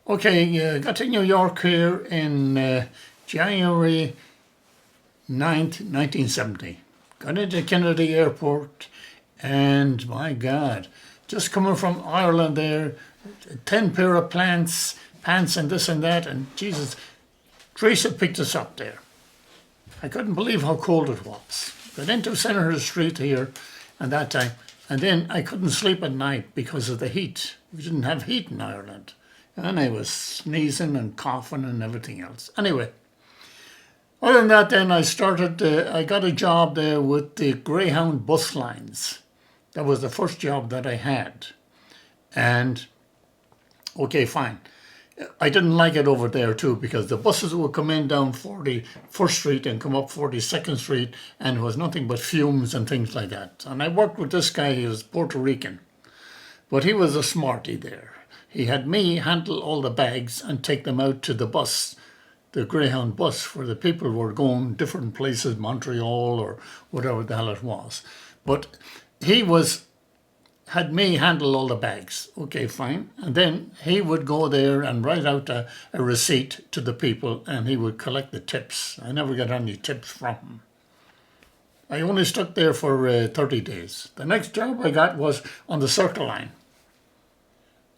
Okay, got to New York here in January 9th, 1970. Got into Kennedy Airport, and my God, just coming from Ireland there, 10 pair of pants and this and that, and Jesus, Teresa picked us up there. I couldn't believe how cold it was. Got into Senator Street here at that time, and then I couldn't sleep at night because of the heat. We didn't have heat in Ireland. And I was sneezing and coughing and everything else. Anyway, other than that, then I got a job there with the Greyhound bus lines. That was the first job that I had. And, okay, fine. I didn't like it over there too because the buses would come in down 41st Street and come up 42nd Street, and it was nothing but fumes and things like that. And I worked with this guy, he was Puerto Rican, but he was a smarty there. He had me handle all the bags and take them out to the bus, the Greyhound bus, where the people were going different places, Montreal or whatever the hell it was. But he had me handle all the bags. Okay, fine. And then he would go there and write out a receipt to the people, and he would collect the tips. I never got any tips from him. I only stuck there for 30 days. The next job I got was on the Circle Line.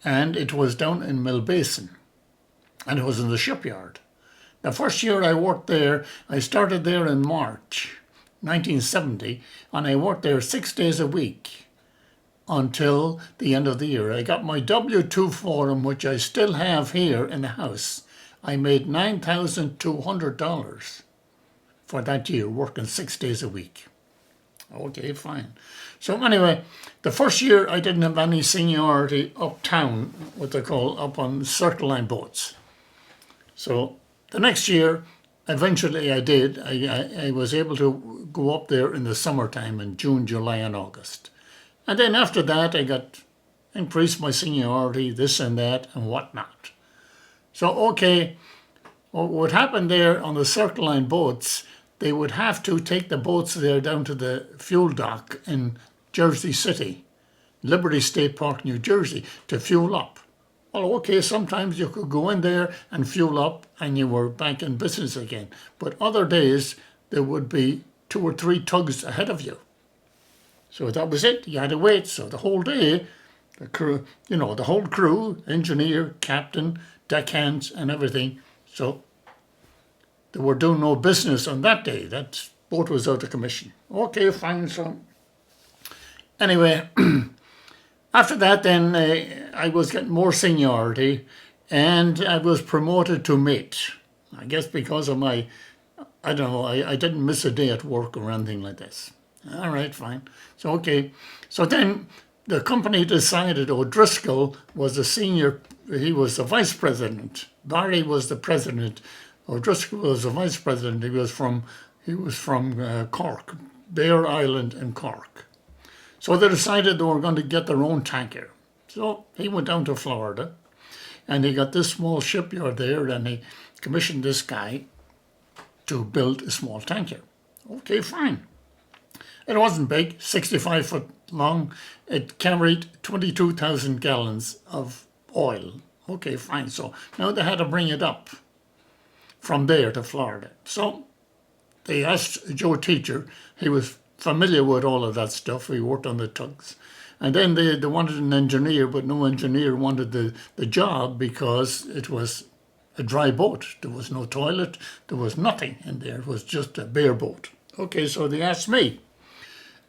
And it was down in Millbasin. And it was in the shipyard. The first year I worked there, I started there in March 1970, and I worked there 6 days a week until the end of the year. I got my W-2 form, which I still have here in the house. I made $9,200 for that year, working 6 days a week. Okay, fine. So anyway, the first year I didn't have any seniority uptown, what they call up on Circle Line boats. So the next year, eventually I did. I was able to go up there in the summertime in June, July and August. And then after that I got increased my seniority, this and that and whatnot. So okay, what happened there on the Circle Line boats, they would have to take the boats there down to the fuel dock in Jersey City, Liberty State Park, New Jersey, to fuel up. Well, okay, sometimes you could go in there and fuel up and you were back in business again. But other days, there would be 2 or 3 tugs ahead of you. So that was it. You had to wait. So the whole day, the crew, the whole crew, engineer, captain, deckhands and everything. So they were doing no business on that day. That boat was out of commission. Okay, fine. So anyway, after that then I was getting more seniority and I was promoted to mate. I guess because of my, I don't know, I didn't miss a day at work or anything like this. All right, fine. So, okay. So then the company decided O'Driscoll was the senior, he was the vice president. Barry was the president. O'Driscoll was the vice president. He was from Cork, Bear Island in Cork. So they decided they were going to get their own tanker. So he went down to Florida and he got this small shipyard there and he commissioned this guy to build a small tanker. Okay, fine. It wasn't big, 65 foot long. It carried 22,000 gallons of oil. Okay, fine. So now they had to bring it up from there to Florida. So they asked Joe Teacher, he was familiar with all of that stuff, he worked on the tugs. And then they wanted an engineer, but no engineer wanted the job because it was a dry boat. There was no toilet, there was nothing in there, it was just a bare boat. Okay, so they asked me.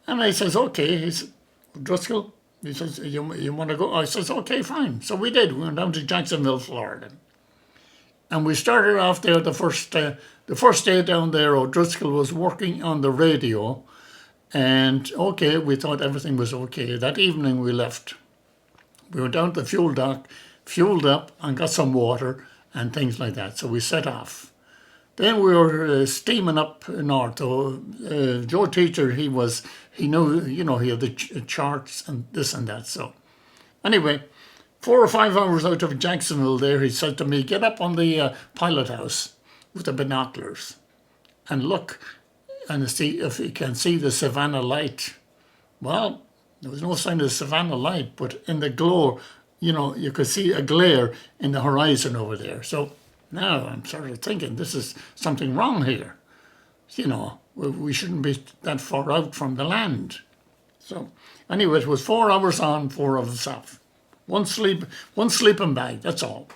And I says, okay, he says, Driscoll, he says, you want to go? I says, okay, fine. So we did, we went down to Jacksonville, Florida. And we started off there the first day down there. O'Driscoll was working on the radio, and okay, we thought everything was okay. That evening we left. We went down to the fuel dock, fueled up, and got some water and things like that. So we set off. Then we were steaming up north. Joe Teacher, he knew, he had the charts and this and that. So anyway, 4 or 5 hours out of Jacksonville there, he said to me, get up on the pilot house with the binoculars and look and see if you can see the Savannah light. Well, there was no sign of the Savannah light, but in the glow you could see a glare in the horizon over there. So now I'm sort of thinking this is something wrong here. We shouldn't be that far out from the land. So anyway, it was 4 hours on, 4 hours off. One sleeping bag, that's all.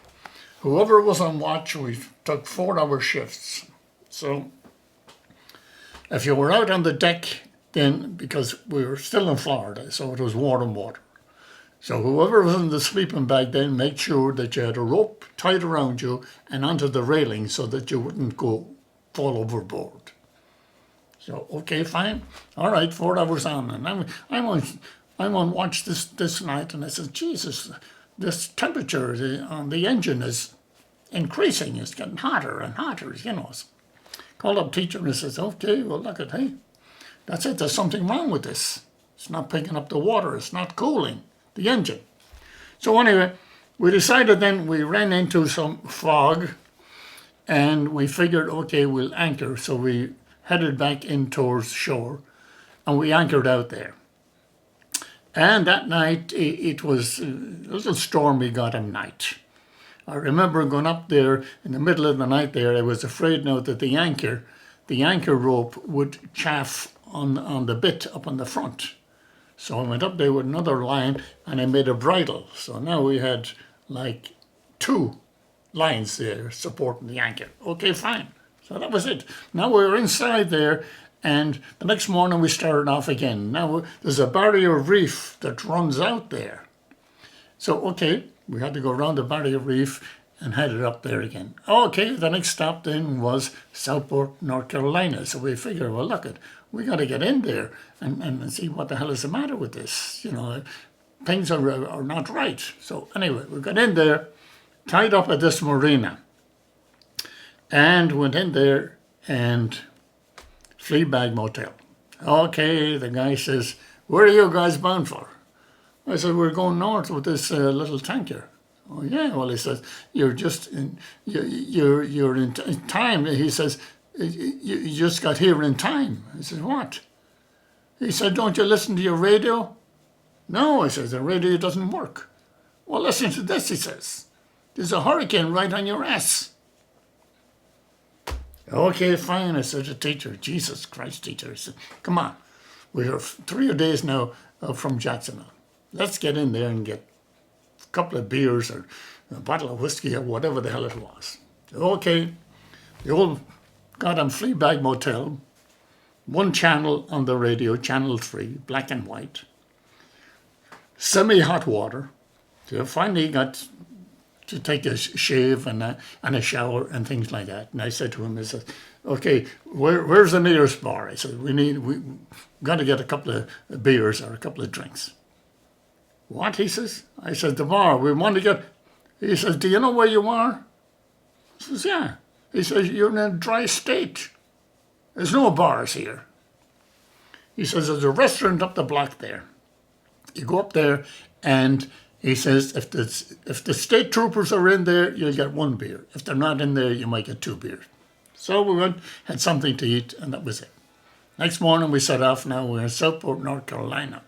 Whoever was on watch, we took 4-hour shifts. So if you were out on the deck, then, because we were still in Florida, so it was warm water. So whoever was in the sleeping bag then made sure that you had a rope tied around you and onto the railing so that you wouldn't fall overboard. So, okay, fine. All right, 4 hours on. And I'm on watch this night, and I said, Jesus, this temperature on the engine is increasing. It's getting hotter and hotter, Called up teacher and says, okay, well, look at, hey, that's it. There's something wrong with this. It's not picking up the water. It's not cooling the engine. So anyway, we decided then, we ran into some fog, and we figured, okay, we'll anchor. So we headed back in towards shore, and we anchored out there. And that night, it was a little stormy Gotham night. I remember going up there in the middle of the night there. I was afraid now that the anchor rope would chaff on the bit up on the front. So I went up there with another line, and I made a bridle. So now we had like 2 lines there supporting the anchor. Okay, fine. So that was it. Now we were inside there, and the next morning we started off again. Now there's a barrier reef that runs out there. So, okay, we had to go around the barrier reef and headed up there again. Okay, the next stop then was Southport, North Carolina. So we figured, well, look, we got to get in there and see what the hell is the matter with this. Things are not right. So anyway, we got in there, tied up at this marina, and went in there and Fleabag Motel. Okay, the guy says, where are you guys bound for? I said, we're going north with this little tanker. Oh yeah, well, he says, you're in time. He says, you just got here in time. I said, what? He said, don't you listen to your radio? No, I said, the radio doesn't work. Well, listen to this, he says. There's a hurricane right on your ass. Okay, fine, I said to the teacher. Jesus Christ, teacher. I said, come on. We're 3 days now from Jacksonville. Let's get in there and get a couple of beers or a bottle of whiskey or whatever the hell it was. Okay, the old goddamn Fleabag Motel, 1 channel on the radio, channel 3, black and white, semi-hot water. So I finally got to take a shave and a shower and things like that. And I said to him, I said, okay, where's the nearest bar? I said, we got to get a couple of beers or a couple of drinks. What? He says. I said, the bar. We want to get. He says, do you know where you are? I says, yeah. He says, you're in a dry state. There's no bars here. He says, there's a restaurant up the block there. You go up there, and he says, if the state troopers are in there, you'll get 1 beer. If they're not in there, you might get 2 beers. So we went, had something to eat, and that was it. Next morning, we set off. Now we're in Southport, North Carolina.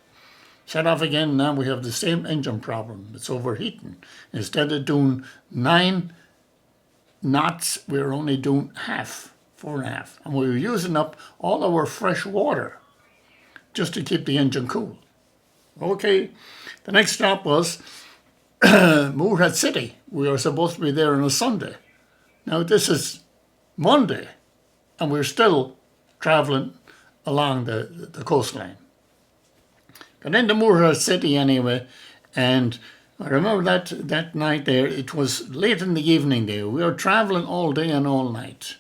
Set off again. Now we have the same engine problem. It's overheating. Instead of doing 9 knots, we're only doing half, 4.5. And we were using up all our fresh water just to keep the engine cool. Okay, the next stop was Moorhead City. We were supposed to be there on a Sunday. Now this is Monday, and we're still traveling along the coastline. Got into Moorhead City anyway, and I remember that night there, it was late in the evening there. We were traveling all day and all night.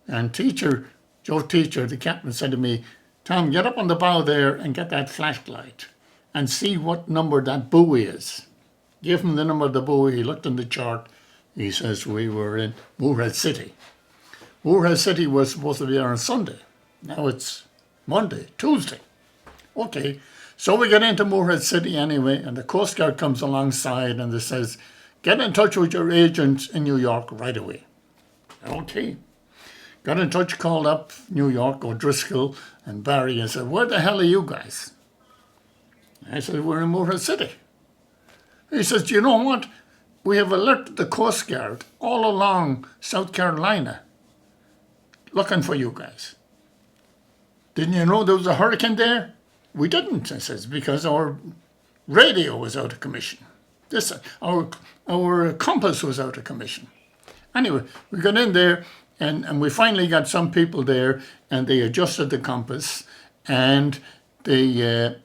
And Joe Teacher, the captain, said to me, Tom, get up on the bow there and get that flashlight and see what number that buoy is. Give him the number of the buoy. He looked on the chart. He says we were in Moorhead City. Moorhead City was supposed to be there on Sunday. Now it's Monday, Tuesday. Okay, so we get into Moorhead City anyway, and the Coast Guard comes alongside and it says, get in touch with your agent in New York right away. Okay. Got in touch, called up New York, O'Driscoll and Barry, and said, where the hell are you guys? I said, we're in Moorhead City. He says, do you know what? We have alerted the Coast Guard all along South Carolina looking for you guys. Didn't you know there was a hurricane there? We didn't, I says, because our radio was out of commission. Our compass was out of commission. Anyway, we got in there and we finally got some people there and they adjusted the compass and they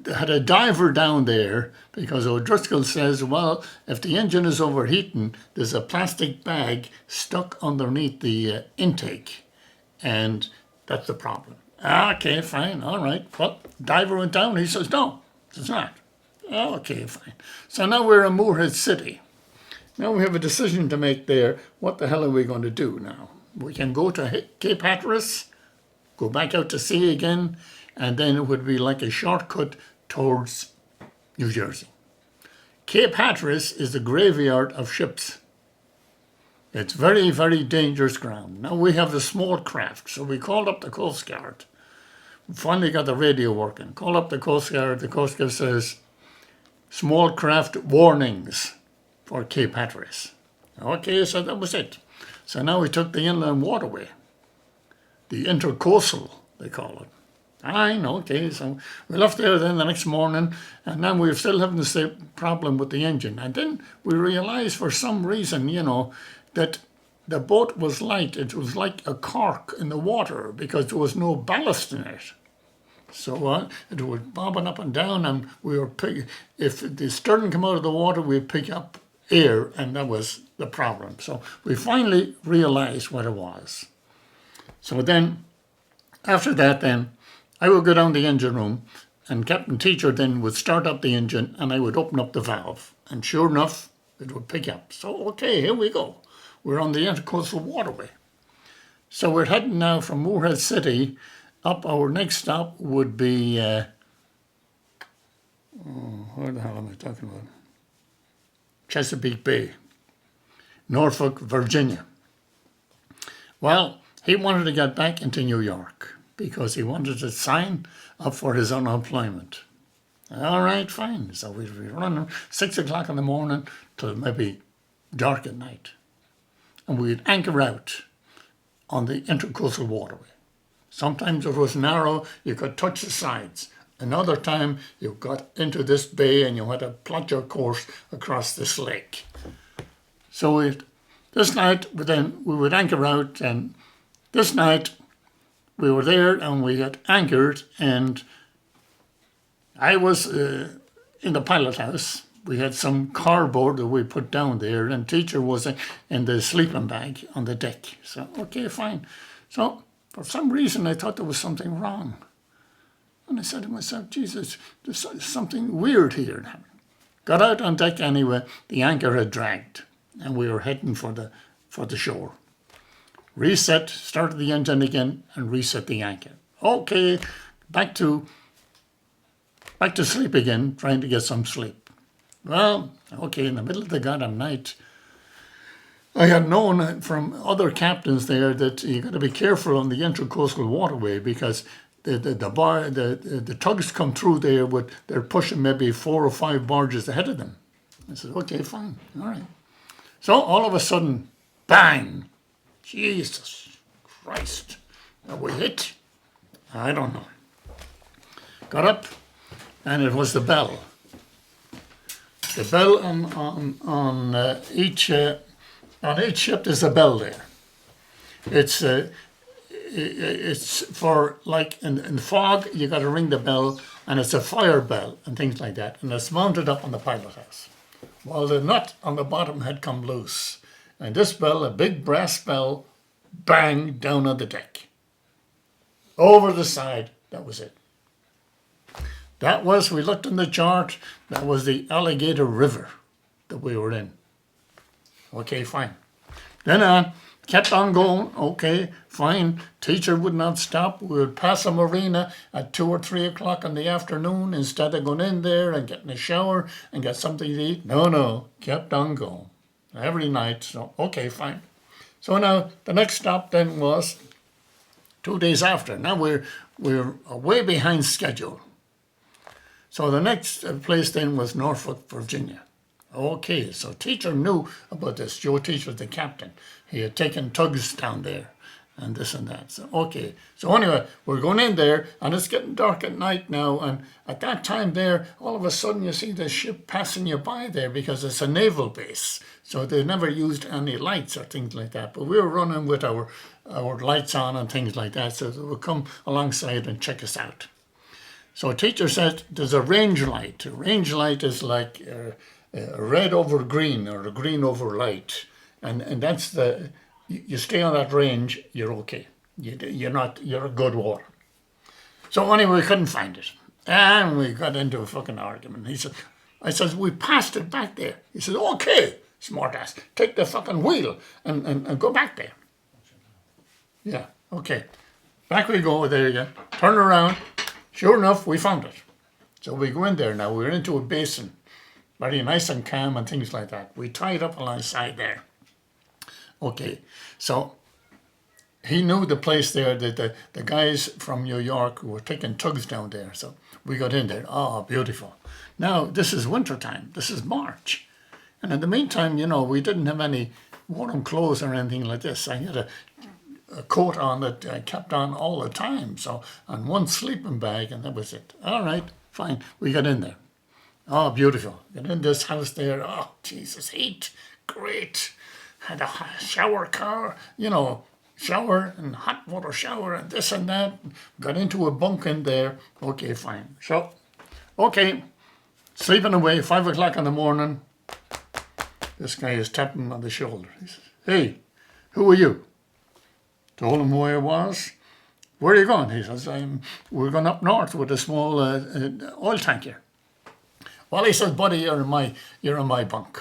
had a diver down there because O'Driscoll says, well, if the engine is overheating, there's a plastic bag stuck underneath the intake and that's the problem. Okay, fine, all right. Well, diver went down. He says, no, it's not. Okay, fine. So now we're in Moorhead City. Now we have a decision to make there. What the hell are we going to do now? We can go to Cape Hatteras, go back out to sea again, and then it would be like a shortcut towards New Jersey. Cape Hatteras is the graveyard of ships. It's very, very dangerous ground. Now we have the small craft, so we called up the Coast Guard. We finally got the radio working. Call up the Coast Guard. The Coast Guard says, small craft warnings for Cape Hatteras. Okay, so that was it. So now we took the inland waterway, the intercoastal, they call it. Fine, okay, so we left there then the next morning, and then we were still having the same problem with the engine. And then we realised for some reason, that the boat was light. It was like a cork in the water because there was no ballast in it. So it was bobbing up and down, and we were if the stern came out of the water, we'd pick up air, and that was the problem. So we finally realised what it was. So then, after that, then I would go down the engine room, and Captain Teacher then would start up the engine, and I would open up the valve, and sure enough, it would pick up. So okay, here we go. We're on the Intercoastal Waterway. So we're heading now from Moorhead City up. Our next stop would be, where the hell am I talking about? Chesapeake Bay, Norfolk, Virginia. Well, he wanted to get back into New York because he wanted to sign up for his unemployment. All right, fine. So we'd be running 6 o'clock in the morning till maybe dark at night. And we'd anchor out on the Intercoastal Waterway. Sometimes it was narrow, you could touch the sides. Another time you got into this bay and you had to plot your course across this lake. So this night we would anchor out, and this night we were there and we had anchored, and I was in the pilot house. We had some cardboard that we put down there, and Teacher was in the sleeping bag on the deck. So, okay, fine. So, for some reason, I thought there was something wrong. And I said to myself, Jesus, there's something weird here. Got out on deck anyway. The anchor had dragged, and we were heading for the shore. Reset, started the engine again, and reset the anchor. Okay, back to sleep again, trying to get some sleep. Well, okay, in the middle of the goddamn night, I had known from other captains there that you got to be careful on the Intercoastal Waterway because the tugs come through there they're pushing maybe 4 or 5 barges ahead of them. I said, okay, fine, all right. So all of a sudden, bang! Jesus Christ! Are we hit? I don't know. Got up, and it was the bell. The bell on each ship there's a bell there. It's for like in fog you got to ring the bell, and it's a fire bell and things like that, and it's mounted up on the pilot house. Well, the nut on the bottom had come loose, and this bell, a big brass bell, banged down on the deck. Over the side. That was it. We looked in the chart, that was the Alligator River that we were in. Okay, fine. Then I kept on going, okay, fine. Teacher would not stop. We would pass a marina at 2 or 3 o'clock in the afternoon instead of going in there and getting a shower and get something to eat. No, kept on going. Every night, so okay, fine. So now the next stop then was 2 days after. Now we're way behind schedule. So the next place then was Norfolk, Virginia. Okay, so teacher knew about this. Joe Teacher, the captain. He had taken tugs down there and this and that. So, okay. So anyway, we're going in there and it's getting dark at night now. And at that time there, all of a sudden you see the ship passing you by there because it's a naval base. So they never used any lights or things like that. But we were running with our lights on and things like that. So they would come alongside and check us out. So a teacher said there's a range light. A range light is like red over green or a green over light. And that's you stay on that range, you're okay. You're a good water. So anyway, we couldn't find it. And we got into a fucking argument. I said, we passed it back there. He said, okay, smart ass, take the fucking wheel and go back there. Yeah, okay. Back we go, there you go. Turn around. Sure enough, we found it. So we go in there now. We're into a basin. Very nice and calm and things like that. We tied up alongside there. Okay, so he knew the place there, that the guys from New York were taking tugs down there. So we got in there. Oh, beautiful. Now, this is winter time. This is March. And in the meantime, we didn't have any warm clothes or anything like this. I had a coat on that I kept on all the time. So, and one sleeping bag, and that was it. All right, fine. We got in there. Oh, beautiful. Got in this house there. Oh, Jesus, heat. Great. Had a shower car, shower and hot water shower and this and that. Got into a bunk in there. Okay, fine. So, okay, sleeping away, 5 o'clock in the morning. This guy is tapping me on the shoulder. He says, hey, who are you? Told him who I was. Where are you going? He says, we're going up north with a small oil tanker. Well, he says, buddy, you're in my bunk.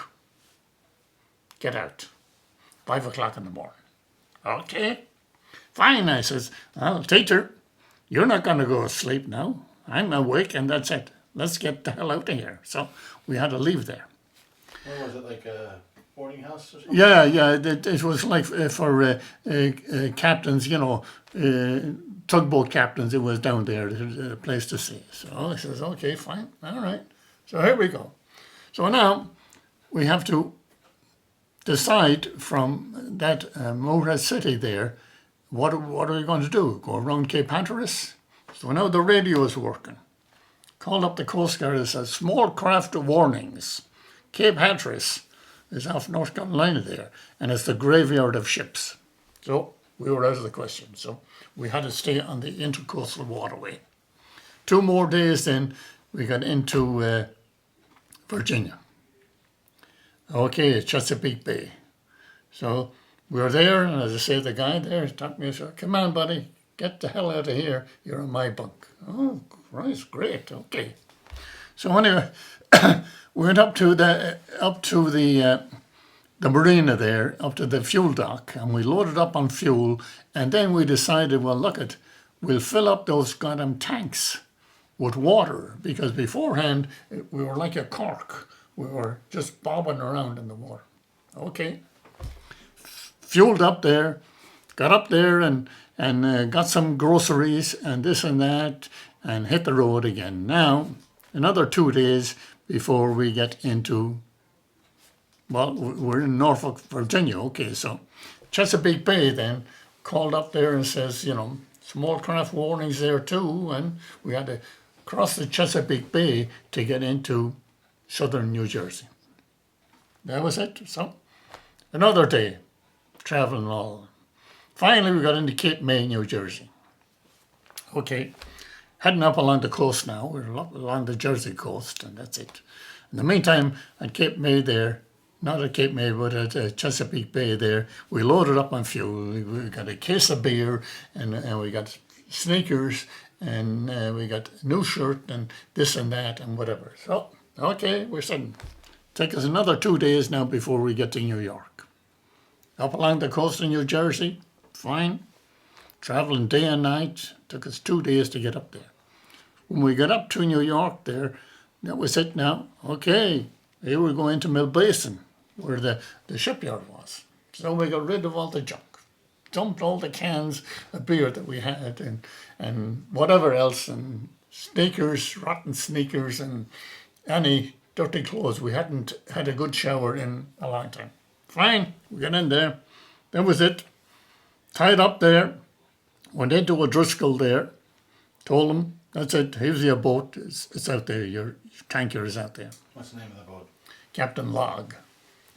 Get out. 5 o'clock in the morning. Okay, fine, I says. Well, teacher, you're not going to go to sleep now. I'm awake and that's it. Let's get the hell out of here. So we had to leave there. What was it, like a boarding house or something? Yeah, it was like for captains, tugboat captains. It was down there, a place to stay. So I says, okay, fine, all right. So here we go. So now we have to decide from that Moorhead City there, what are we going to do? Go around Cape Hatteras? So now the radio is working. Called up the Coast Guard and said, small craft warnings. Cape Hatteras is off North Carolina there, and it's the graveyard of ships. So we were out of the question. So we had to stay on the intercoastal waterway. 2 more days then, we got into Virginia. Okay, Chesapeake Bay. So we were there, and as I say, the guy there talked to me and said, come on, buddy, get the hell out of here. You're in my bunk. Oh, Christ, great, okay. So anyway, we went up to the marina there, up to the fuel dock, and we loaded up on fuel, and then we decided, well, we'll fill up those goddamn tanks with water, because beforehand, we were like a cork. We were just bobbing around in the water. Okay. Fueled up there, got up there and got some groceries and this and that, and hit the road again. Now, another 2 days before we get into, well, we're in Norfolk, Virginia. Okay, so Chesapeake Bay then called up there and says, small craft warnings there too, and we had to cross the Chesapeake Bay to get into southern New Jersey. That was it. So another day, traveling all. Finally, we got into Cape May, New Jersey. Okay, heading up along the coast now. We're up along the Jersey coast, and that's it. In the meantime, at Cape May there, not at Cape May, but at Chesapeake Bay there, we loaded up on fuel. We got a case of beer, and we got sneakers, and we got a new shirt, and this and that, and whatever. So, okay, we're sitting. Take us another 2 days now before we get to New York. Up along the coast of New Jersey, fine. Traveling day and night. Took us 2 days to get up there. When we got up to New York there, that was it now. Okay, here we go into Mill Basin, where the shipyard was. So we got rid of all the junk. Dumped all the cans of beer that we had and whatever else, and sneakers, rotten sneakers, and any dirty clothes. We hadn't had a good shower in a long time. Fine, we got in there. That was it. Tied up there. Went into O'Driscoll there. Told them, that's it. Here's your boat. It's out there. Your tanker is out there. What's the name of the boat? Captain Log.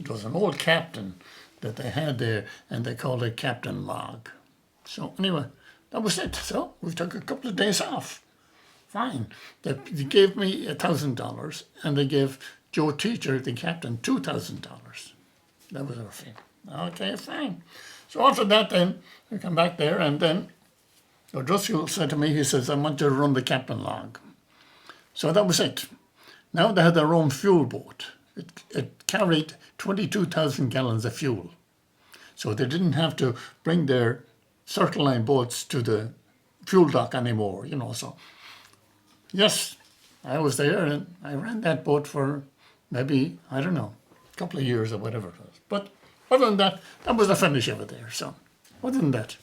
It was an old captain that they had there, and they called it Captain Log. So anyway, that was it. So we took a couple of days off. Fine. They gave me $1,000, and they gave Joe Teacher, the captain, $2,000. That was our fee. Okay, fine. So after that, then we come back there, and then O'Driscoll said to me, he says, I want you to run the Captain Log. So that was it. Now they had their own fuel boat. It carried 22,000 gallons of fuel. So they didn't have to bring their Circle Line boats to the fuel dock anymore, so. Yes, I was there and I ran that boat for maybe, I don't know, a couple of years or whatever it was. But other than that, that was the finish of it there. So, other than that.